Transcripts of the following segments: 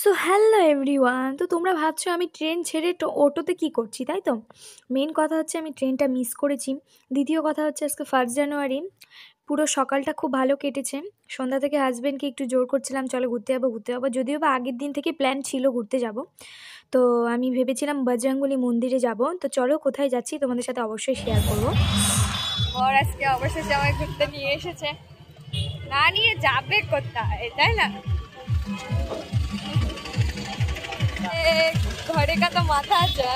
So hello everyone. তো তোমরা ভাবছো আমি ট্রেন ছেড়ে অটোতে কী করছি, তাই তো? মেন কথা হচ্ছে আমি ট্রেনটা মিস করেছি। দ্বিতীয় কথা হচ্ছে আজকে 1 জানুয়ারি। পুরো সকালটা খুব ভালো কেটেছে। সন্ধ্যা থেকে হাজব্যান্ডকে একটু জোর করছিলাম, চলো ঘুরতে যাবো ঘুরতে যাবো, যদিও বা আগের দিন থেকে প্ল্যান ছিল ঘুরতে যাব। তো আমি ভেবেছিলাম বজরংবলী মন্দিরে যাব। তো চলো কোথায় যাচ্ছি তোমাদের সাথে অবশ্যই শেয়ার করবো। ওর আজকে অবশেষে আমায় ঘুরতে নিয়ে এসেছে, না নিয়ে যাবে কোথায়, তাই না? ঘরে কা তো মাথা আছে।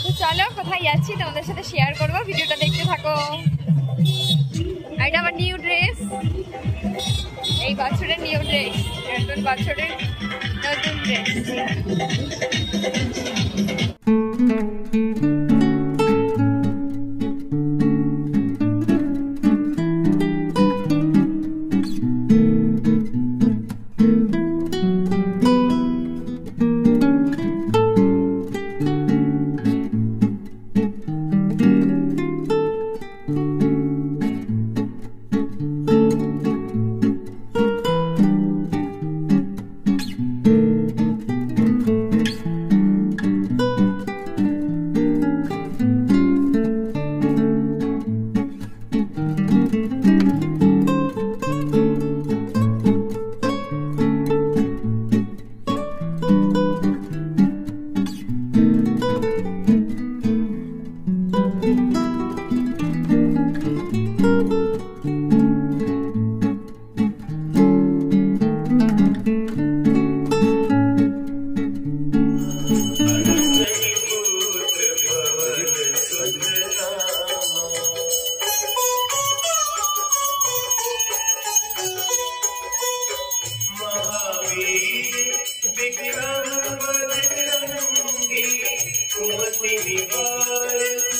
তো চলো কোথায় যাচ্ছি তোমাদের সাথে শেয়ার করবো, ভিডিওটা দেখতে থাকো। এটা আমার নিউ ড্রেস, এই বছরের নিউ ড্রেস, নতুন বছরের নতুন ড্রেস।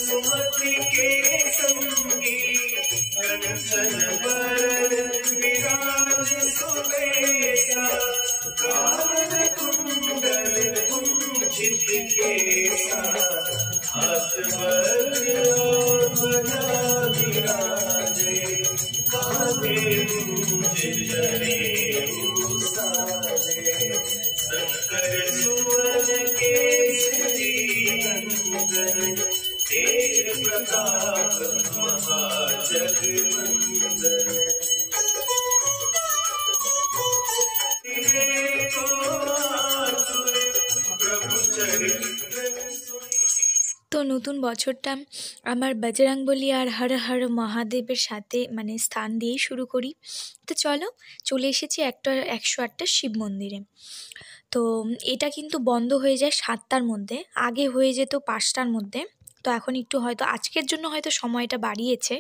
सुमति के संगी कंचन वरद विराज सुवेशा कामन कुंडल कुंचित केसा हाथ वज्रा विराजे कावे जरे साजे शंकर सुवन केसरी नंदन तेज प्रताप महाजगवंदन। তো নতুন বছরটা আমার বজরংবলী আর হর হর মহাদেবের সাথে স্থান দিয়েই শুরু করি। তো চলো চলে এসেছি 108টা শিব মন্দিরে। তো এটা কিন্তু বন্ধ হয়ে যায় 7টার মধ্যে, আগে হয়ে যেত 5টার মধ্যে। তো এখন একটু হয়তো আজকের জন্য হয়তো সময়টা বাড়িয়েছে,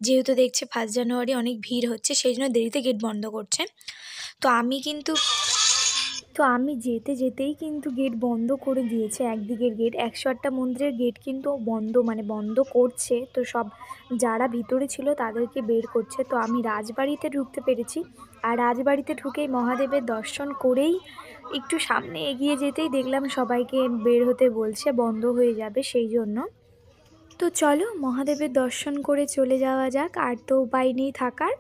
যেহেতু দেখছে 1 জানুয়ারি অনেক ভিড় হচ্ছে, সেই জন্য দেরিতে গেট বন্ধ করছে। তো আমি যেতে যেতেই কিন্তু গেট বন্ধ করে দিয়েছে, একদিকের গেট 108টা মন্দিরের গেট কিন্তু বন্ধ করছে। তো সব যারা ভিতরে ছিল তাদেরকে বের করছে। তো আমি রাজবাড়িতে ঢুকতে পেরেছি, আর রাজবাড়িতে ঢুকেই মহাদেবের দর্শন করেই একটু সামনে এগিয়ে যেতেই দেখলাম সবাইকে বের হতে বলছে, বন্ধ হয়ে যাবে সেই জন্য। তো চলো মহাদেবের দর্শন করে চলে যাওয়া যাক, আর তো উপায় নেই থাকার।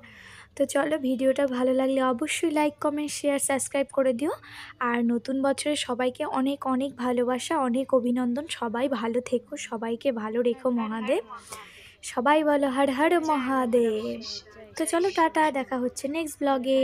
তো চলো, ভিডিওটা ভালো লাগলে অবশ্যই লাইক কমেন্ট শেয়ার সাবস্ক্রাইব করে দিও। আর নতুন বছরে সবাইকে অনেক অনেক ভালোবাসা, অনেক অভিনন্দন। সবাই ভালো থেকো, সবাইকে ভালো রেখো মহাদেব। সবাই বলো হর হর মহাদেব। তো চলো টাটা, দেখা হচ্ছে নেক্সট ব্লগে।